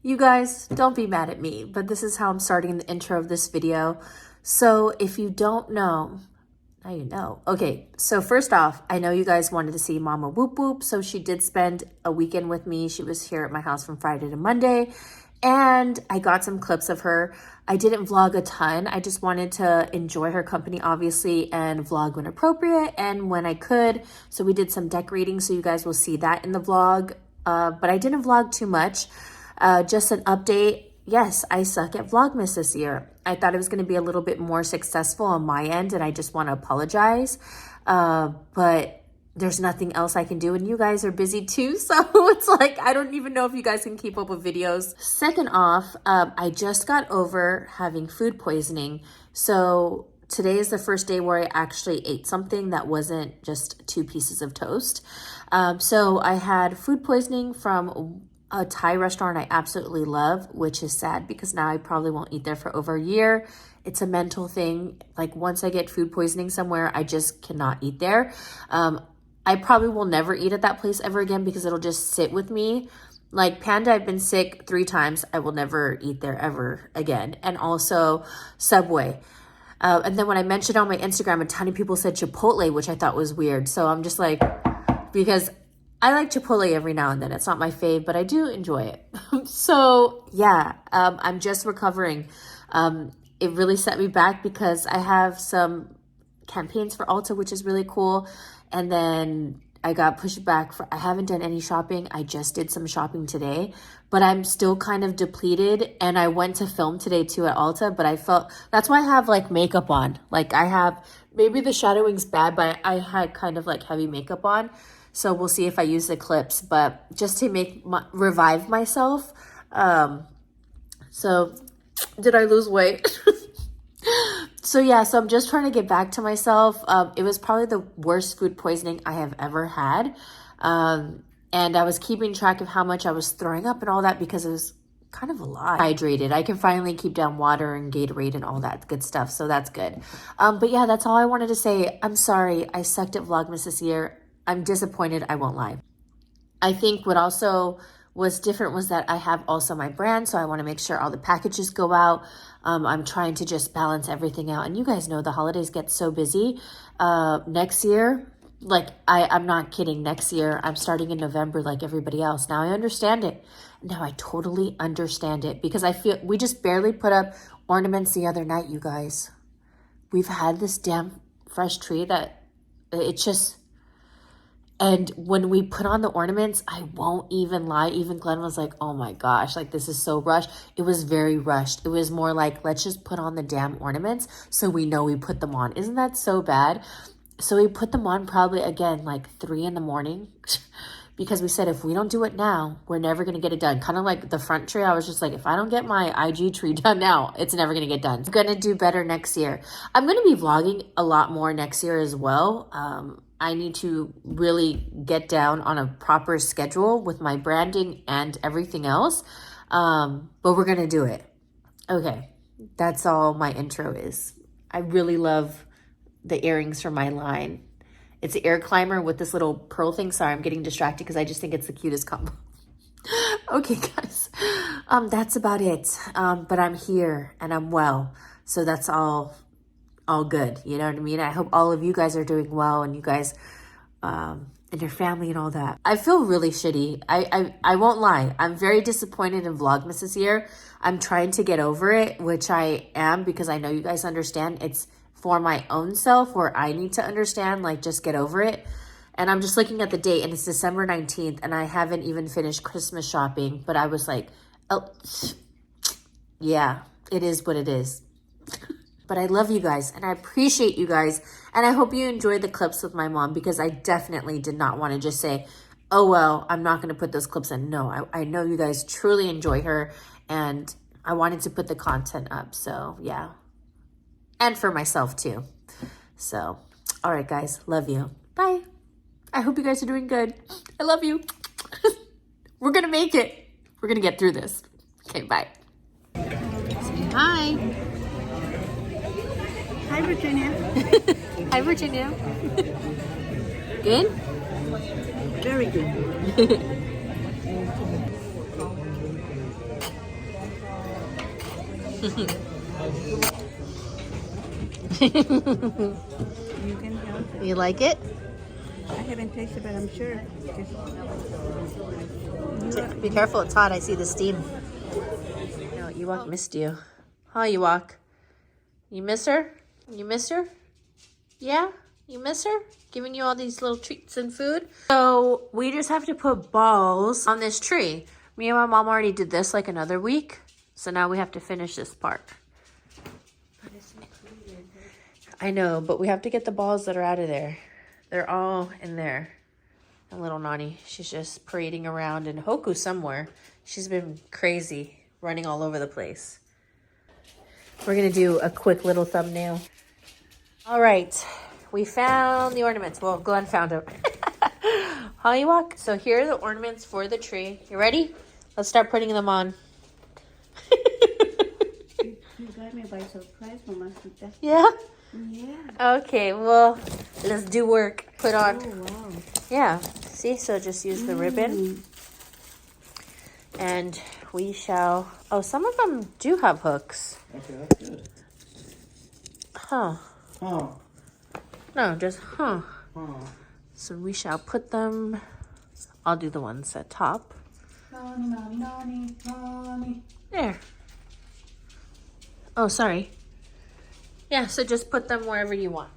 You guys, don't be mad at me, but this is how I'm starting the intro of this video. So if you don't know, now you know. Okay, so first off, I know you guys wanted to see Mama Whoop Whoop, so she did spend a weekend with me. She was here at my house from Friday to Monday, and I got some clips of her. I didn't vlog a ton. I just wanted to enjoy her company, obviously, and vlog when appropriate and when I could. So we did some decorating, so you guys will see that in the vlog, but I didn't vlog too much. Just an update. Yes, I suck at Vlogmas this year. I thought it was going to be a little bit more successful on my end, and I just want to apologize. But there's nothing else I can do, and you guys are busy too, so it's like I don't even know if you guys can keep up with videos. Second off, I just got over having food poisoning, so today is the first day where I actually ate something that wasn't just 2 pieces of toast. So I had food poisoning from a Thai restaurant I absolutely love, which is sad because now I probably won't eat there for over a year. It's a mental thing. Like once I get food poisoning somewhere, I just cannot eat there. I probably will never eat at that place ever again because it'll just sit with me. Like Panda, I've been sick 3 times. I will never eat there ever again. And also Subway. And then when I mentioned on my Instagram, a ton of people said Chipotle, which I thought was weird. So I'm just like, because I like Chipotle every now and then. It's not my fave, but I do enjoy it. So yeah, I'm just recovering. It really set me back because I have some campaigns for Ulta, which is really cool. And then I got pushed back I haven't done any shopping. I just did some shopping today, but I'm still kind of depleted. And I went to film today too at Ulta, but I felt, that's why I have like makeup on. Like I have, maybe the shadowing's bad, but I had kind of like heavy makeup on. So we'll see if I use the clips, but just to revive myself. So did I lose weight? So yeah, so I'm just trying to get back to myself. It was probably the worst food poisoning I have ever had. And I was keeping track of how much I was throwing up and all that because it was kind of a lot. Hydrated. I can finally keep down water and Gatorade and all that good stuff. So that's good. But yeah, that's all I wanted to say. I'm sorry. I sucked at Vlogmas this year. I'm disappointed, I won't lie. I think what also was different was that I have also my brand, so I want to make sure all the packages go out. I'm trying to just balance everything out. And you guys know the holidays get so busy. Next year, like I'm not kidding, next year I'm starting in November like everybody else. Now I understand it. Now I totally understand it because I feel we just barely put up ornaments the other night, you guys. We've had this damn fresh tree that it's just... And when we put on the ornaments, I won't even lie. Even Glenn was like, oh my gosh, like this is so rushed. It was very rushed. It was more like, let's just put on the damn ornaments so we know we put them on. Isn't that so bad? So we put them on probably again, like 3 in the morning because we said, if we don't do it now, we're never going to get it done. Kind of like the front tree. I was just like, if I don't get my IG tree done now, it's never going to get done. I'm going to do better next year. I'm going to be vlogging a lot more next year as well. I need to really get down on a proper schedule with my branding and everything else. But we're going to do it. Okay. That's all my intro is. I really love the earrings from my line. It's an air climber with this little pearl thing. Sorry, I'm getting distracted because I just think it's the cutest combo. Okay, guys. That's about it. But I'm here and I'm well. So that's all good. You know what I mean? I hope all of you guys are doing well and you guys and your family and all that. I feel really shitty. I won't lie. I'm very disappointed in Vlogmas this year. I'm trying to get over it, which I am because I know you guys understand. It's for my own self where I need to understand, like just get over it. And I'm just looking at the date and it's December 19th and I haven't even finished Christmas shopping, but I was like, oh, yeah, it is what it is. But I love you guys and I appreciate you guys. And I hope you enjoyed the clips with my mom because I definitely did not want to just say, oh, well, I'm not going to put those clips in. No, I know you guys truly enjoy her and I wanted to put the content up. So yeah. And for myself too. So, all right, guys, love you. Bye. I hope you guys are doing good. I love you. We're going to make it. We're going to get through this. Okay, bye. Hi. Hi, Virginia. Hi, Virginia. Good? Very good. You can help it. You like it? I haven't tasted, but I'm sure. Be careful, it's hot. I see the steam. No, Ewok missed you. Huh, Ewok? You miss her? You miss her? Yeah? You miss her? Giving you all these little treats and food? So we just have to put balls on this tree. Me and my mom already did this like another week. So now we have to finish this part. I know, but we have to get the balls that are out of there. They're all in there. And little Nani, she's just parading around in Hoku somewhere. She's been crazy, running all over the place. We're gonna do a quick little thumbnail. All right, we found the ornaments. Well, Glenn found them. Hollywalk. So here are the ornaments for the tree. You ready? Let's start putting them on. You got me by surprise, Mamacita. Yeah? Yeah. Okay, well, let's do work. Put on. Oh, wow. Yeah, see? So just use the ribbon. And we shall... Oh, some of them do have hooks. Okay, that's good. Huh. Huh. No, just huh. Huh. So we shall put them... I'll do the ones at top. There. Oh, sorry. Yeah, so just put them wherever you want.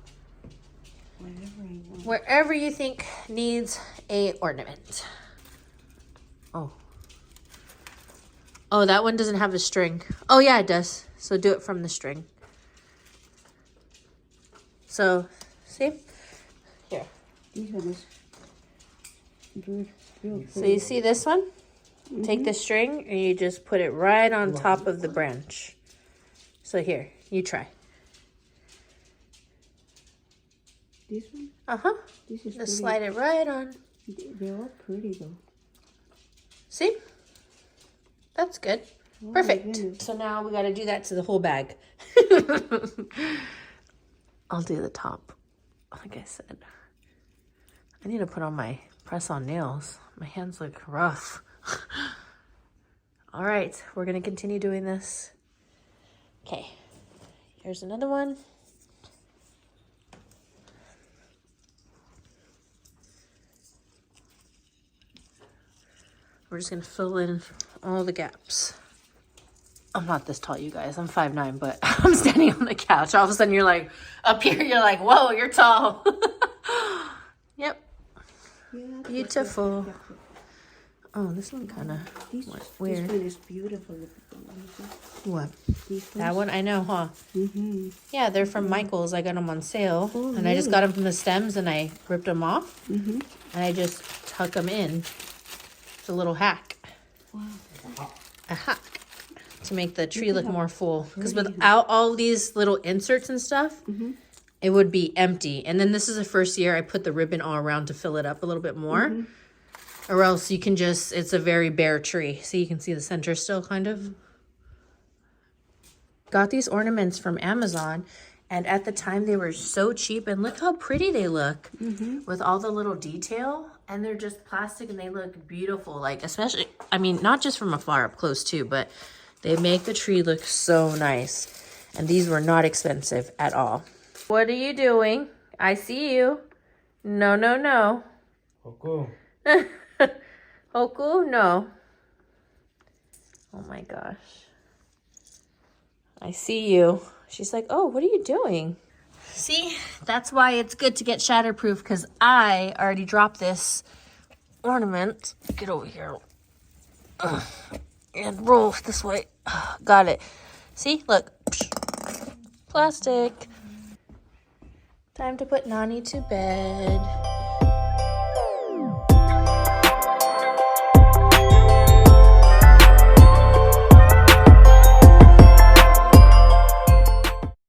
Wherever you think needs a ornament. Oh. Oh, that one doesn't have a string. Oh, yeah, it does. So do it from the string. So, see? Here. This one is good. So you see this one? Take the string and you just put it right on top of the branch. So here, you try. This one? Uh-huh. This is Just slide it right on. They're all pretty though. See? That's good. Oh, Perfect. So now we got to do that to the whole bag. I'll do the top. Like I said. I need to put on my press-on nails. My hands look rough. All right. We're going to continue doing this. Okay. Here's another one. We're just going to fill in all the gaps. I'm not this tall, you guys. I'm 5'9", but I'm standing on the couch. All of a sudden, you're like, up here, you're like, whoa, you're tall. Yep. Yeah, Beautiful. Oh, this one kind of weird. This one is beautiful. What? This That one? I know, huh? Mm-hmm. Yeah, they're from Michael's. I got them on sale. Oh, and I just really? got them from the stems, and I ripped them off. Mm-hmm. And I just tuck them in. It's a little hack. Wow. A hack. To make the tree look more full. Because without all these little inserts and stuff, it would be empty. And then this is the first year I put the ribbon all around to fill it up a little bit more. Or else you can just, it's a very bare tree. So you can see the center still kind of. Got these ornaments from Amazon. And at the time they were so cheap. And look how pretty they look. With all the little detail. And they're just plastic and they look beautiful. Like especially, I mean, not just from afar, up close too. But they make the tree look so nice. And these were not expensive at all. What are you doing? I see you. No, no, no. Hoku. Hoku? No. Oh my gosh. I see you. She's like, oh, what are you doing? See, that's why it's good to get shatterproof because I already dropped this ornament. Get over here. And roll this way. Got it. See, look. Plastic. Time to put Nani to bed.